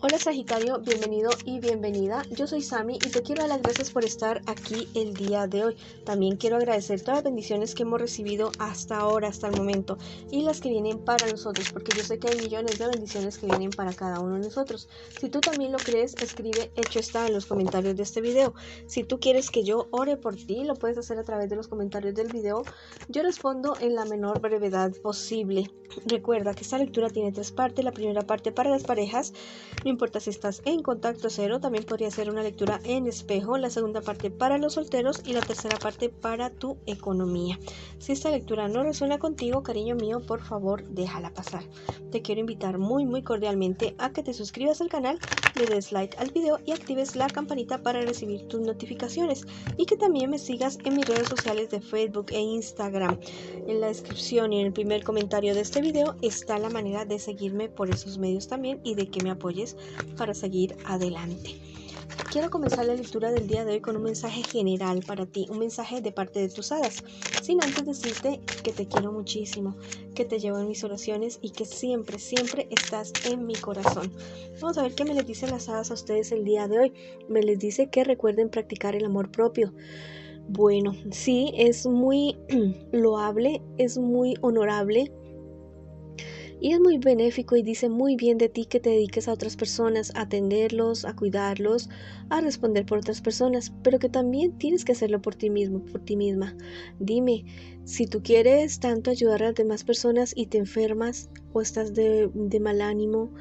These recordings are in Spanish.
Hola Sagitario, bienvenido y bienvenida. Yo soy Sami y te quiero dar las gracias por estar aquí el día de hoy. También quiero agradecer todas las bendiciones que hemos recibido hasta ahora, hasta el momento, y las que vienen para nosotros, porque yo sé que hay millones de bendiciones que vienen para cada uno de nosotros. Si tú también lo crees, escribe hecho está en los comentarios de este video. Si tú quieres que yo ore por ti, lo puedes hacer a través de los comentarios del video. Yo respondo en la menor brevedad posible. Recuerda que esta lectura tiene tres partes. La primera parte para las parejas. No importa si estás en contacto cero, también podría ser una lectura en espejo. La segunda parte para los solteros y la tercera parte para tu economía. Si esta lectura no resuena contigo, cariño mío, por favor déjala pasar. Te quiero invitar muy cordialmente a que te suscribas al canal, le des like al video y actives la campanita para recibir tus notificaciones, y que también me sigas en mis redes sociales de Facebook e Instagram. En la descripción y en el primer comentario de este video está la manera de seguirme por esos medios también y de que me apoyes para seguir adelante. Quiero comenzar la lectura del día de hoy con un mensaje general para ti, un mensaje de parte de tus hadas, sin antes decirte que te quiero muchísimo, que te llevo en mis oraciones y que siempre estás en mi corazón. Vamos a ver qué me les dicen las hadas a ustedes el día de hoy. Me les dice que recuerden practicar el amor propio. Bueno, sí, es muy loable, es muy honorable y es muy benéfico, y dice muy bien de ti que te dediques a otras personas, a atenderlos, a cuidarlos, a responder por otras personas, pero que también tienes que hacerlo por ti mismo, por ti misma. Dime, si tú quieres tanto ayudar a las demás personas y te enfermas o estás de mal ánimo,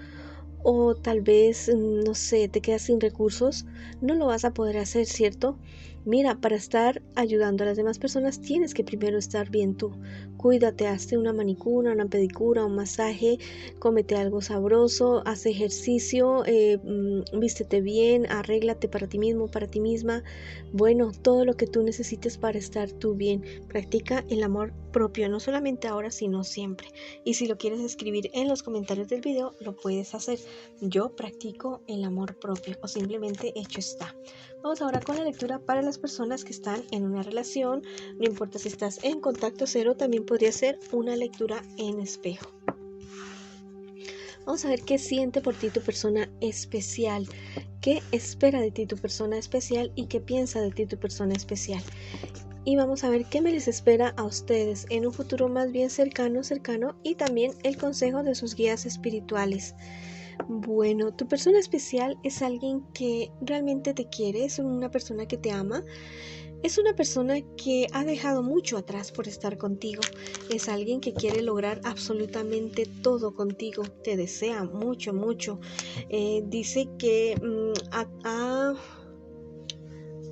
o tal vez, no sé, te quedas sin recursos, no lo vas a poder hacer, ¿cierto? Mira, para estar ayudando a las demás personas tienes que primero estar bien tú. Cuídate, hazte una manicura, una pedicura, un masaje, cómete algo sabroso, haz ejercicio, vístete bien, arréglate para ti mismo, para ti misma. Bueno, todo lo que tú necesites para estar tú bien. Practica el amor propio, no solamente ahora, sino siempre. Y si lo quieres escribir en los comentarios del video, lo puedes hacer. Yo practico el amor propio, o simplemente hecho está. Vamos ahora con la lectura para las personas que están en una relación. No importa si estás en contacto cero, también podría ser una lectura en espejo. Vamos a ver qué siente por ti tu persona especial, qué espera de ti tu persona especial y qué piensa de ti tu persona especial. Y vamos a ver qué me les espera a ustedes en un futuro más bien cercano, y también el consejo de sus guías espirituales. Bueno, tu persona especial es alguien que realmente te quiere, es una persona que te ama, es una persona que ha dejado mucho atrás por estar contigo, es alguien que quiere lograr absolutamente todo contigo, te desea mucho, dice que ha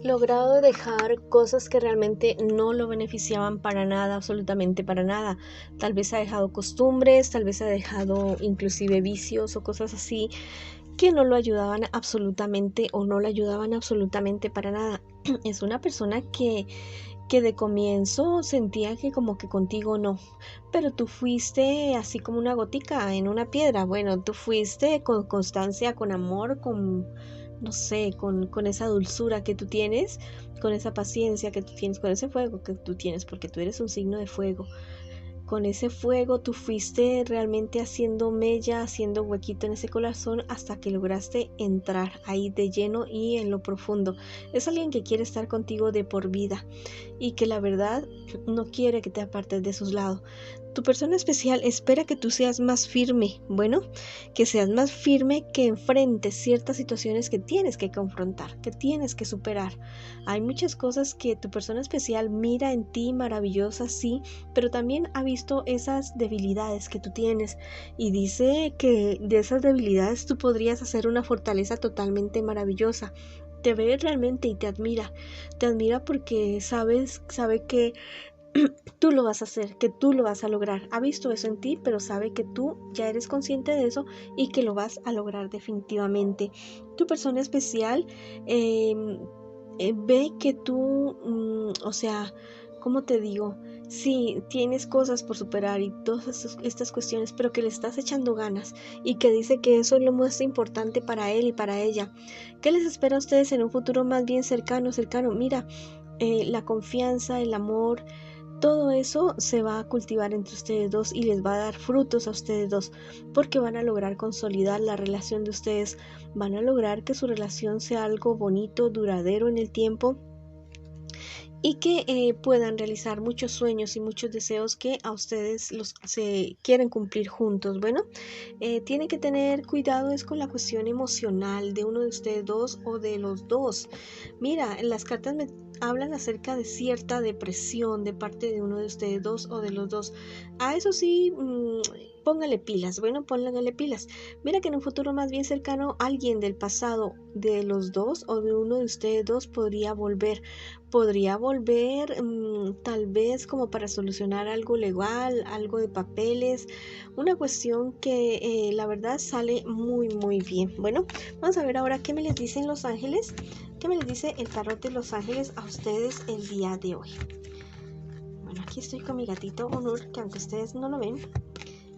logrado dejar cosas que realmente no lo beneficiaban para nada, absolutamente para nada. Tal vez ha dejado costumbres, tal vez ha dejado inclusive vicios o cosas así que no lo ayudaban absolutamente o no le ayudaban absolutamente para nada. Es una persona que de comienzo sentía que como que contigo no, pero tú fuiste así como una gotica en una piedra. Bueno, tú fuiste con constancia, con amor, con, no sé, con esa dulzura que tú tienes, con esa paciencia que tú tienes, con ese fuego que tú tienes, porque tú eres un signo de fuego. Con ese fuego tú fuiste realmente haciendo mella, haciendo huequito en ese corazón hasta que lograste entrar ahí de lleno y en lo profundo. Es alguien que quiere estar contigo de por vida y que la verdad no quiere que te apartes de sus lados. Tu persona especial espera que tú seas más firme, que seas más firme, que enfrentes ciertas situaciones que tienes que confrontar, que tienes que superar. Hay muchas cosas que tu persona especial mira en ti maravillosas, sí, pero también ha visto esas debilidades que tú tienes y dice que de esas debilidades tú podrías hacer una fortaleza totalmente maravillosa. Te ve realmente y te admira porque sabe que tú lo vas a hacer, que tú lo vas a lograr. Ha visto eso en ti, pero sabe que tú ya eres consciente de eso y que lo vas a lograr definitivamente. Tu persona especial ve que tú, ¿cómo te digo? Sí, tienes cosas por superar y todas estas cuestiones, pero que le estás echando ganas y que dice que eso es lo más importante para él y para ella. ¿Qué les espera a ustedes en un futuro más bien cercano? Mira, la confianza, el amor, todo eso se va a cultivar entre ustedes dos y les va a dar frutos a ustedes dos, porque van a lograr consolidar la relación de ustedes, van a lograr que su relación sea algo bonito, duradero en el tiempo, y que puedan realizar muchos sueños y muchos deseos que a ustedes se quieren cumplir juntos. Bueno, tienen que tener cuidado es con la cuestión emocional de uno de ustedes dos o de los dos. Mira, las cartas me hablan acerca de cierta depresión de parte de uno de ustedes dos o de los dos. A eso sí, póngale pilas. Bueno, póngale pilas. Mira que en un futuro más bien cercano, alguien del pasado de los dos o de uno de ustedes dos podría volver, tal vez como para solucionar algo legal, algo de papeles, una cuestión que la verdad sale muy bien. Bueno, vamos a ver ahora qué me les dicen los ángeles, qué me les dice el tarot de los ángeles a ustedes el día de hoy. Bueno, aquí estoy con mi gatito Honor, que aunque ustedes no lo ven,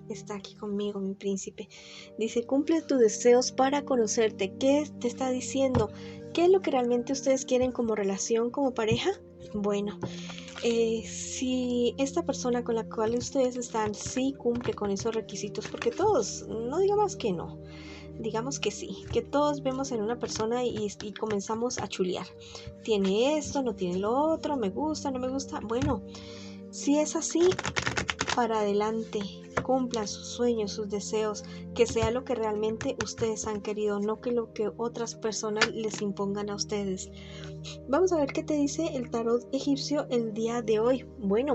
está aquí conmigo, mi príncipe. Dice: cumple tus deseos para conocerte. ¿Qué te está diciendo? ¿Qué es lo que realmente ustedes quieren como relación, como pareja? Bueno, si esta persona con la cual ustedes están sí cumple con esos requisitos, porque todos, no digamos que no, digamos que sí, que todos vemos en una persona y comenzamos a chulear. Tiene esto, no tiene lo otro, me gusta, no me gusta. Bueno, si es así, para adelante, cumplan sus sueños, sus deseos, que sea lo que realmente ustedes han querido, no que lo que otras personas les impongan a ustedes. Vamos a ver qué te dice el tarot egipcio el día de hoy. Bueno,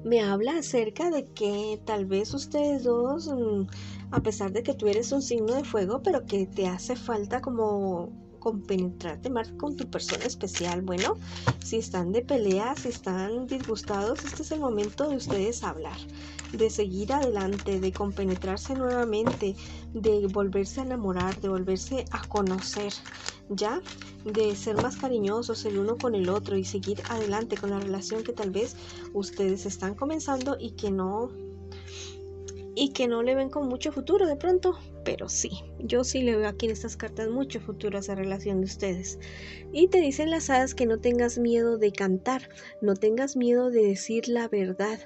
me habla acerca de que tal vez ustedes dos, a pesar de que tú eres un signo de fuego, pero que te hace falta como compenetrarte más con tu persona especial. Bueno, si están de pelea, si están disgustados, este es el momento de ustedes hablar, de seguir adelante, de compenetrarse nuevamente, de volverse a enamorar, de volverse a conocer, ya, de ser más cariñosos el uno con el otro y seguir adelante con la relación que tal vez ustedes están comenzando y que no le ven con mucho futuro de pronto, pero sí, yo sí le veo aquí en estas cartas mucho futuro a esa relación de ustedes. Y te dicen las hadas que no tengas miedo de cantar, no tengas miedo de decir la verdad,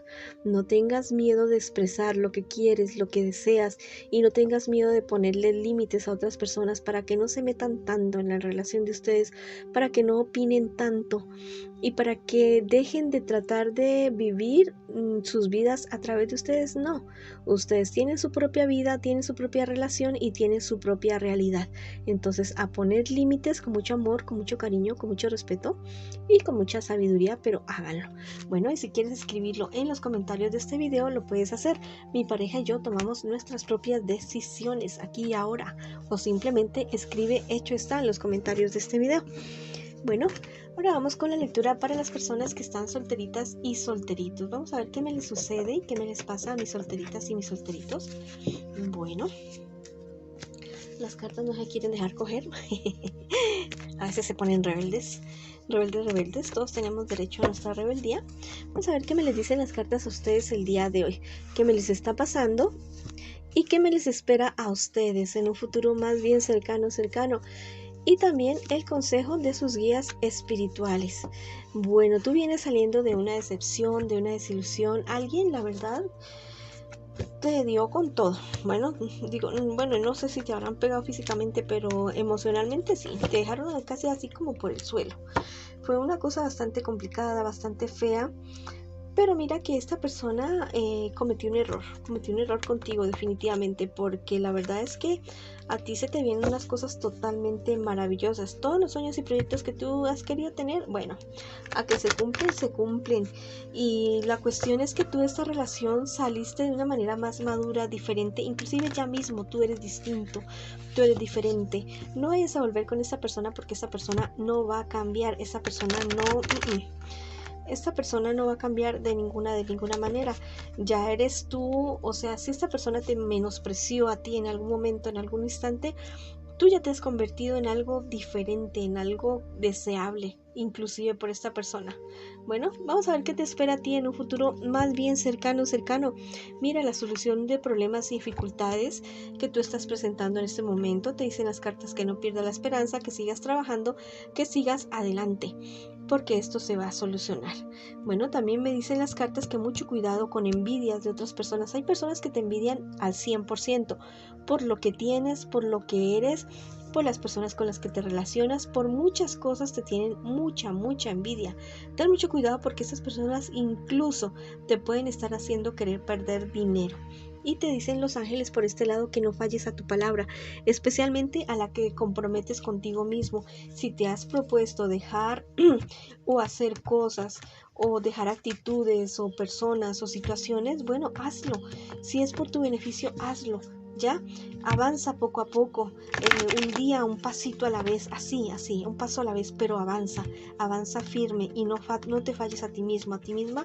no tengas miedo de expresar lo que quieres, lo que deseas, y no tengas miedo de ponerle límites a otras personas para que no se metan tanto en la relación de ustedes, para que no opinen tanto y para que dejen de tratar de vivir sus vidas a través de ustedes. No, ustedes tienen su propia vida, tienen su propia relación y tienen su propia realidad. Entonces, a poner límites con mucho amor, con mucho cariño, con mucho respeto y con mucha sabiduría, pero háganlo. Bueno, y si quieres escribirlo en los comentarios de este video, lo puedes hacer. Mi pareja y yo tomamos nuestras propias decisiones aquí y ahora, o simplemente escribe hecho está en los comentarios de este video. Bueno, ahora vamos con la lectura para las personas que están solteritas y solteritos. Vamos a ver qué me les sucede y qué me les pasa a mis solteritas y mis solteritos. Bueno, las cartas no se quieren dejar coger. A veces se ponen rebeldes. Todos tenemos derecho a nuestra rebeldía. Vamos a ver qué me les dicen las cartas a ustedes el día de hoy. ¿Qué me les está pasando? ¿Y qué me les espera a ustedes en un futuro más bien cercano? Y también el consejo de sus guías espirituales. Bueno, tú vienes saliendo de una decepción, de una desilusión. Alguien, la verdad, te dio con todo. Bueno, no sé si te habrán pegado físicamente, pero emocionalmente sí. Te dejaron casi así como por el suelo. Fue una cosa bastante complicada, bastante fea. Pero mira que esta persona cometió un error contigo definitivamente, porque la verdad es que a ti se te vienen unas cosas totalmente maravillosas. Todos los sueños y proyectos que tú has querido tener, bueno, a que se cumplen. Y la cuestión es que tú de esta relación saliste de una manera más madura, diferente, inclusive ya mismo tú eres distinto, tú eres diferente. No vayas a volver con esta persona porque esta persona no va a cambiar, esta persona no va a cambiar de ninguna manera. Ya eres tú, o sea, si esta persona te menospreció a ti en algún momento, en algún instante, tú ya te has convertido en algo diferente, en algo deseable, inclusive por esta persona. Bueno, vamos a ver qué te espera a ti en un futuro más bien cercano. Mira la solución de problemas y dificultades que tú estás presentando en este momento. Te dicen las cartas que no pierdas la esperanza, que sigas trabajando, que sigas adelante. porque esto se va a solucionar. Bueno, también me dicen las cartas que mucho cuidado con envidias de otras personas. Hay personas que te envidian al 100% por lo que tienes, por lo que eres, por las personas con las que te relacionas, por muchas cosas te tienen mucha envidia. Ten mucho cuidado porque estas personas incluso te pueden estar haciendo querer perder dinero. Y te dicen los ángeles por este lado que no falles a tu palabra, especialmente a la que comprometes contigo mismo. Si te has propuesto dejar o hacer cosas o dejar actitudes o personas o situaciones, bueno, hazlo. Si es por tu beneficio, hazlo. ¿Ya? Avanza poco a poco, un día, un pasito a la vez, así, un paso a la vez, pero avanza firme y no te falles a ti mismo, a ti misma,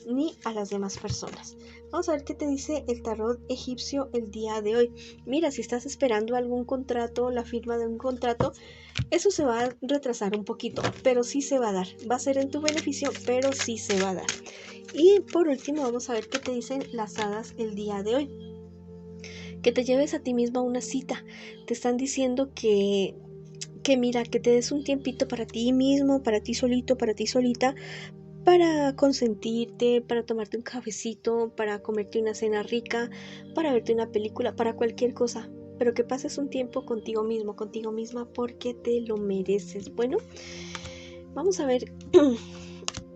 ni a las demás personas. Vamos a ver qué te dice el tarot egipcio el día de hoy. Mira, si estás esperando algún contrato, la firma de un contrato, eso se va a retrasar un poquito, pero sí se va a dar. Va a ser en tu beneficio, pero sí se va a dar. Y por último, vamos a ver qué te dicen las hadas el día de hoy. Que te lleves a ti mismo a una cita. Te están diciendo que mira, que te des un tiempito para ti mismo, para ti solito, para ti solita, para consentirte, para tomarte un cafecito, para comerte una cena rica, para verte una película, para cualquier cosa. Pero que pases un tiempo contigo mismo, contigo misma, porque te lo mereces. Bueno, vamos a ver.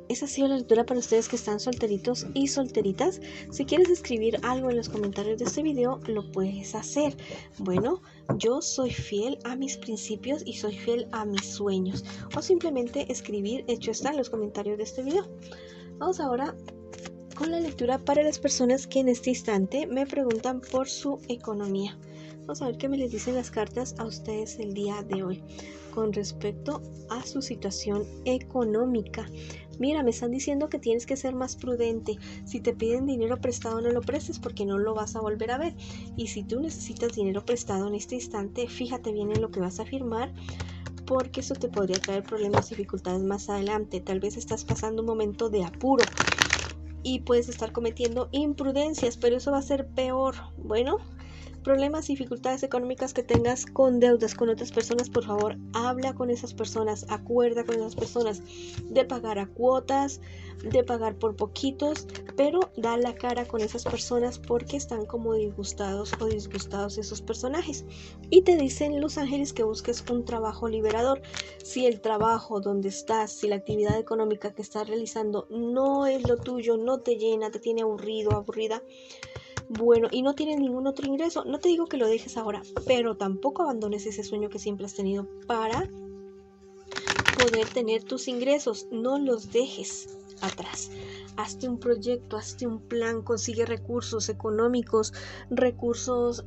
Esa ha sido la lectura para ustedes que están solteritos y solteritas. Si quieres escribir algo en los comentarios de este video, lo puedes hacer. Bueno, yo soy fiel a mis principios y soy fiel a mis sueños. O simplemente escribir, hecho está, en los comentarios de este video. Vamos ahora con la lectura para las personas que en este instante me preguntan por su economía. Vamos a ver qué me les dicen las cartas a ustedes el día de hoy con respecto a su situación económica. Mira, me están diciendo que tienes que ser más prudente. Si te piden dinero prestado, no lo prestes porque no lo vas a volver a ver. Y si tú necesitas dinero prestado en este instante, fíjate bien en lo que vas a firmar, porque eso te podría traer problemas y dificultades más adelante. Tal vez estás pasando un momento de apuro y puedes estar cometiendo imprudencias, pero eso va a ser peor. Bueno, problemas y dificultades económicas que tengas con deudas con otras personas, por favor, habla con esas personas, acuerda con esas personas de pagar a cuotas, de pagar por poquitos, pero da la cara con esas personas porque están como disgustados o disgustados esos personajes. Y te dicen los ángeles que busques un trabajo liberador. Si el trabajo donde estás, si la actividad económica que estás realizando no es lo tuyo, no te llena, te tiene aburrido, aburrida, bueno, y no tienes ningún otro ingreso, no te digo que lo dejes ahora, pero tampoco abandones ese sueño que siempre has tenido para poder tener tus ingresos. No los dejes atrás. Hazte un proyecto, hazte un plan, consigue recursos económicos, recursos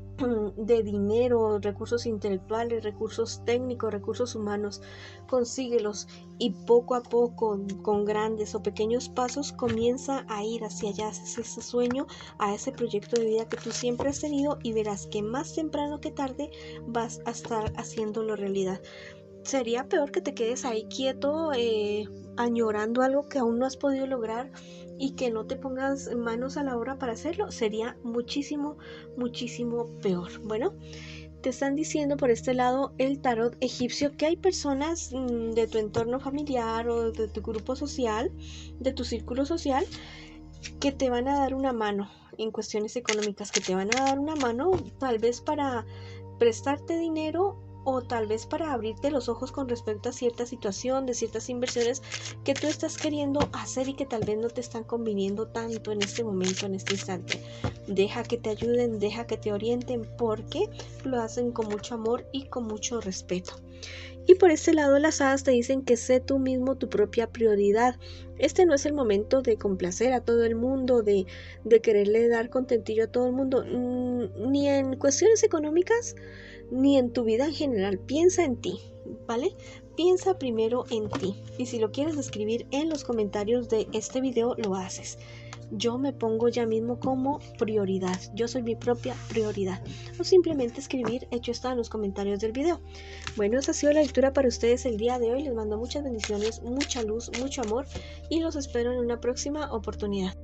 de dinero, recursos intelectuales, recursos técnicos, recursos humanos. Consíguelos y poco a poco, con grandes o pequeños pasos, comienza a ir hacia allá, hacia ese sueño, a ese proyecto de vida que tú siempre has tenido, y verás que más temprano que tarde vas a estar haciéndolo realidad. Sería peor que te quedes ahí quieto, añorando algo que aún no has podido lograr y que no te pongas manos a la obra para hacerlo. Sería muchísimo peor. Bueno, te están diciendo por este lado el tarot egipcio que hay personas de tu entorno familiar o de tu grupo social, de tu círculo social, que te van a dar una mano en cuestiones económicas, que te van a dar una mano tal vez para prestarte dinero, o tal vez para abrirte los ojos con respecto a cierta situación, de ciertas inversiones que tú estás queriendo hacer y que tal vez no te están conviniendo tanto en este momento, en este instante. Deja que te ayuden, deja que te orienten, porque lo hacen con mucho amor y con mucho respeto. Y por este lado las hadas te dicen que sé tú mismo tu propia prioridad. Este no es el momento de complacer a todo el mundo, de quererle dar contentillo a todo el mundo, ni en cuestiones económicas, ni en tu vida en general. Piensa en ti, ¿vale? Piensa primero en ti. Y si lo quieres escribir en los comentarios de este video, lo haces. Yo me pongo ya mismo como prioridad. Yo soy mi propia prioridad. O simplemente escribir, hecho está, en los comentarios del video. Bueno, esa ha sido la lectura para ustedes el día de hoy. Les mando muchas bendiciones, mucha luz, mucho amor y los espero en una próxima oportunidad.